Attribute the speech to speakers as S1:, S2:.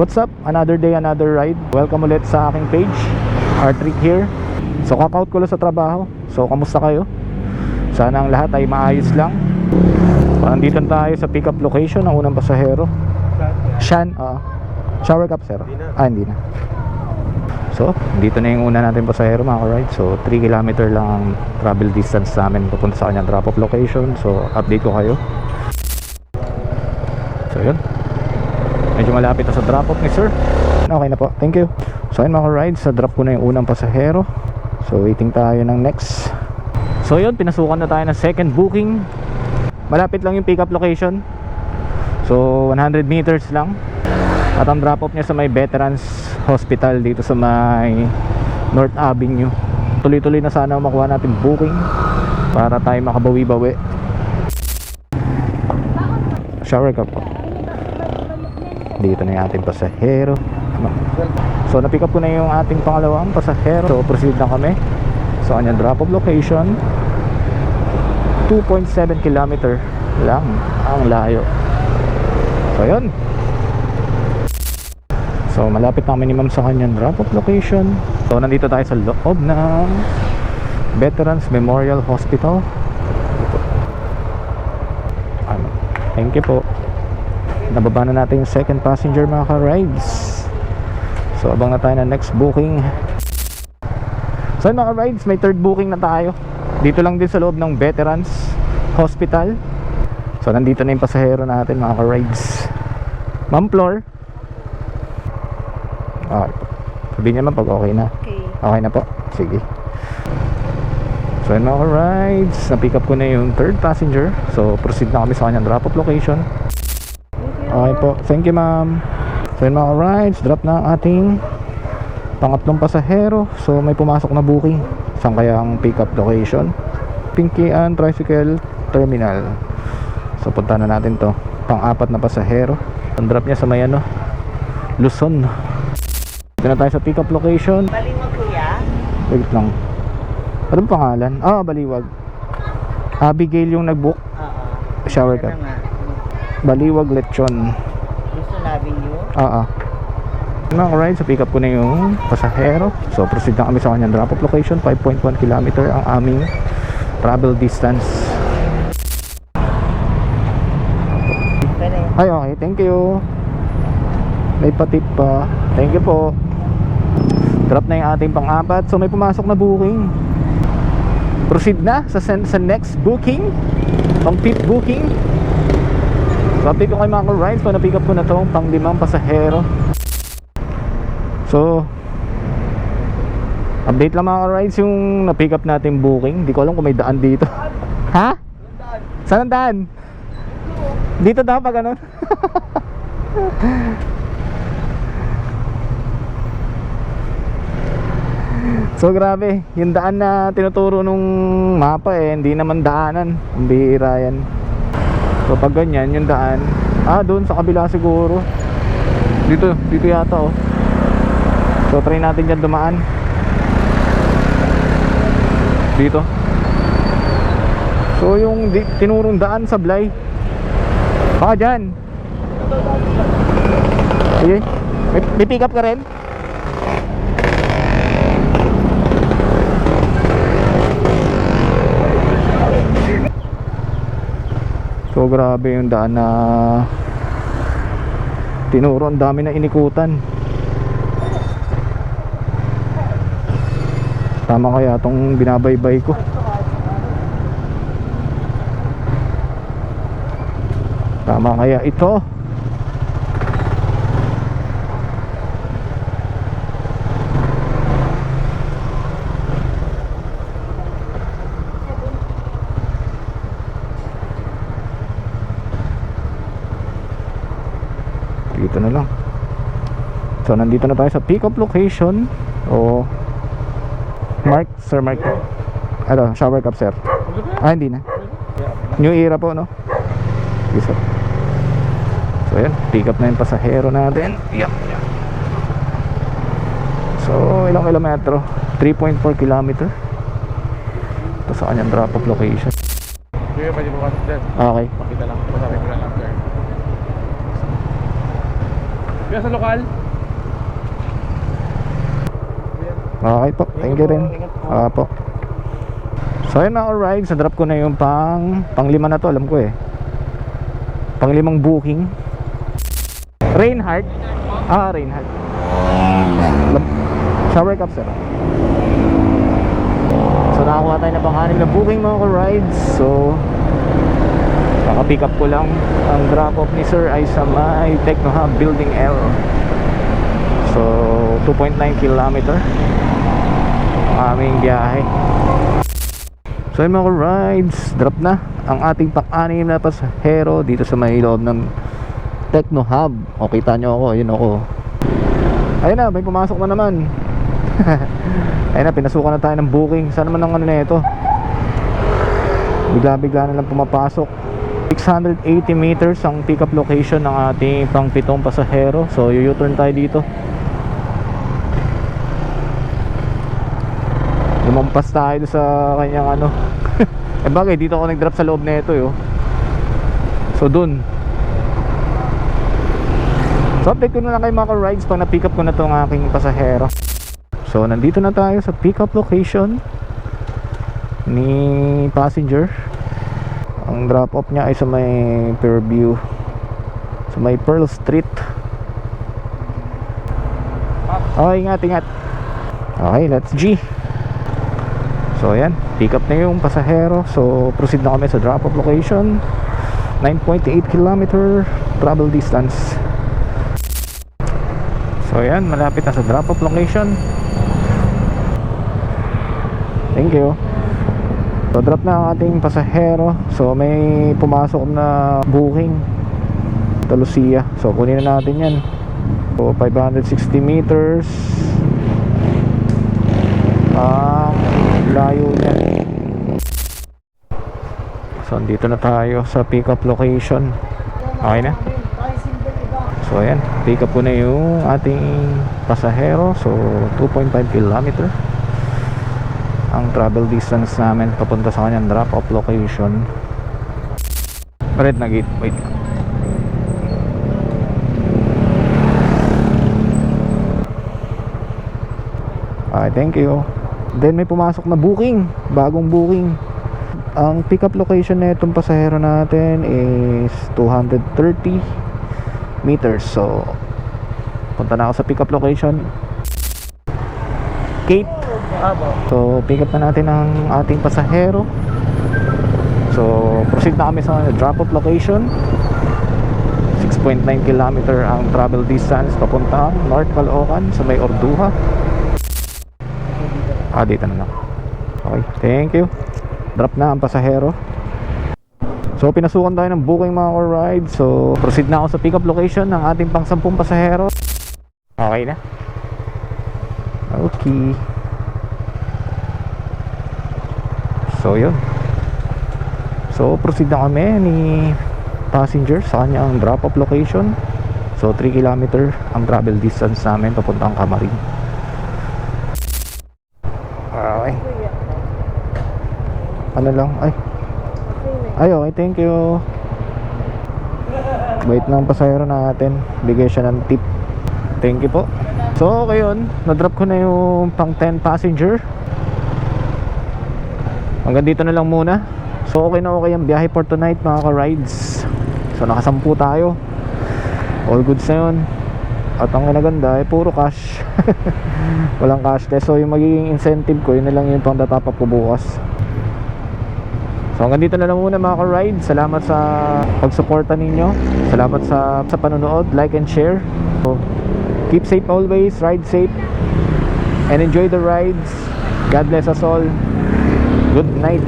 S1: What's up? Another day, another ride. Welcome ulit sa aking page, Artrick here. So kakaut ko lang sa trabaho. So kamusta kayo? Sana ang lahat ay maayos lang. Nandito tayo sa pick up location ng unang pasahero. Shan, shower cap sir. Hindi na. So dito na yung una natin pasahero mga ka-ride. So 3 km lang ang travel distance namin papunta sa kanyang drop off location. So update ko kayo. So yun, medyo malapit na sa drop off ni sir. Okay na po, thank you. So ayun mga ka-ride, sa drop ko na yung unang pasahero. So waiting tayo ng next. So yun, pinasukan na tayo ng second booking. Malapit lang yung pick up location. So 100 meters lang. At ang drop off niya sa may Veterans Hospital dito sa may North Avenue. Tuloy-tuloy na sana makuha natin booking para tayo makabawi-bawi. Shower cup po. Dito na yung ating pasahero. So na-pick up ko na yung ating pangalawang pasahero. So proceed na kami sa kanyang drop off location. 2.7 km lang ang layo. So yun. So malapit na kami ni ma'am sa kanyang drop off location. So nandito tayo sa loob ng Veterans Memorial Hospital. Thank you po. Nababa na natin yung second passenger mga ka-rides. So abang na tayo na next booking. So mga ka-rides, may third booking na tayo. Dito lang din sa loob ng Veterans Hospital. So nandito na yung pasahero natin mga ka-rides. Ma'am Floor. Okay. Sabihin niya man pag okay na. Okay na po. Sige. So yun mga ka-rides, na-pick up ko na yung third passenger. So proceed na kami sa kanyang drop off location. Okay po, thank you ma'am. So yun mga rides, drop na ang ating pangatlong pasahero. So may pumasok na booking. Saan kaya ang pick up location? Pinkian Tricycle Terminal. So punta na natin to. Pang-apat na pasahero. Ang drop niya sa may Luzon. Dito na tayo sa pick up location.
S2: Baliwag kuya?
S1: Wait lang. Anong pangalan? Baliwag. Abigail yung nag-book. Shower cap. Baliwag Lechon.
S2: Gusto namin yun?
S1: Mga ride, sa pick up ko na yung pasahero. So proceed na kami sa kanyang drop off location. 5.1 km ang aming travel distance. Ay okay, thank you. May patip pa. Thank you po. Drop na yung ating pang-apat. So may pumasok na booking. Proceed na sa next booking. Pang fifth booking. So update ko kay mga rides. So na-pick up ko na itong pang-limang pasahero. So update lang mga rides yung na-pick up natin booking. Hindi ko alam kung may daan dito. Ha? Saan ang daan? Dito daw pag ganun. So grabe, yung daan na tinuturo nung mapa hindi naman daanan. Ang bihira yan. So pag ganyan yung daan, doon sa kabila siguro. Dito yata So try natin dyan dumaan. Dito. So yung tinurong daan sablay. Baka dyan. Okay. May pick up ka rin? So grabe yung daan na tinuro, ang dami na inikutan. Tama kaya itong binabaybay ko? Tama kaya ito? Dito na lang. So nandito na tayo sa pick up location. Sir Mark. Shower cup sir. Hindi na. New era po no. Yes, so yan, pick up na yung pasahero natin. So ilang kilometro? 3.4 km. Ito sa kanyang drop off location. Okay.
S3: Pakita lang. Masabi ko lang after. Kaya sa lokal?
S1: Okay po, thank you rin. Po. So ayun mga rides, na-drop ko na yung pang-lima na to, alam ko eh. Pang-limang booking. Reinhardt. Reinhardt. Shower cup sir. So nakakuha tayo na pang-anim na booking mga rides. So kaka-pick up ko lang. Ang drop off ni sir ay sa may Techno Hub Building L. So 2.9 kilometer ang aming biyahe. So yung mga rides, drop na ang ating pang-anim na pasahero dito sa may loob ng Techno Hub. O kita nyo ako, ayun ako. Ayun na, may pumasok na naman. Ayun na, pinasukan na tayo ng booking. Saan naman ang ano na ito? Bigla-bigla na lang pumapasok. 680 meters ang pick up location ng ating pang-pitong pasahero. So u-turn tayo dito. Lumampas tayo sa kanyang ano. Eh bagay, dito ako nag-drop sa loob na ito yo. So dun. So update ko na lang kay mga rides pag na-pick up ko na itong aking pasahero. So nandito na tayo sa pick up location ni passenger. Ang drop off niya ay sa may Fairview, sa may Pearl Street. Okay, ingat. Okay, let's G. So ayan, pick up na yung pasahero. So proceed na kami sa drop off location. 9.8 kilometer travel distance. So ayan, malapit na sa drop off location. Thank you. So drop na ang ating pasahero. So may pumasok na booking sa Lucia. So kunin na natin yan. So 560 meters ang layo niya. So andito na tayo sa pick up location. Okay na. So ayan, pick up ko na yung ating pasahero. So 2.5 kilometer ang travel distance namin papunta sa kanyang drop off location. Red na gate, wait. Okay, thank you. Then may pumasok na booking, bagong booking. Ang pick up location na itong pasahero natin is 230 meters. So punta na ako sa pick up location. Kate. So pick up na natin ang ating pasahero. So proceed na kami sa drop off location. 6.9 kilometer ang travel distance papuntang North Caloocan sa may Orduha. Dito na lang. Okay, thank you. Drop na ang pasahero. So pinasukan tayo ng booking mga ride. So proceed na ako sa pick up location ng ating pang 10 pasahero. Okay na. Okay. So yun. So proceed na kami ni passenger sa kanyang drop off location. So 3 kilometer ang travel distance namin papuntang Camarin. Okay. Ano lang? Ay okay, thank you. Wait ng pasahero natin. Bigay siya ng tip. Thank you po. So okay yun, na-drop ko na yung pang 10 passenger. Hanggang dito na lang muna. So okay na okay ang biyahe for tonight mga ka-rides. So nakasampu tayo. All goods na yun. At ang naganda ay puro cash. Walang cashless. So yung magiging incentive ko, yun na lang yung pang datapap ko bukas. So hanggang dito na lang muna mga ka-rides. Salamat sa pagsuporta ninyo. Salamat sa panonood. Like and share. So, keep safe always. Ride safe. And enjoy the rides. God bless us all. Good night.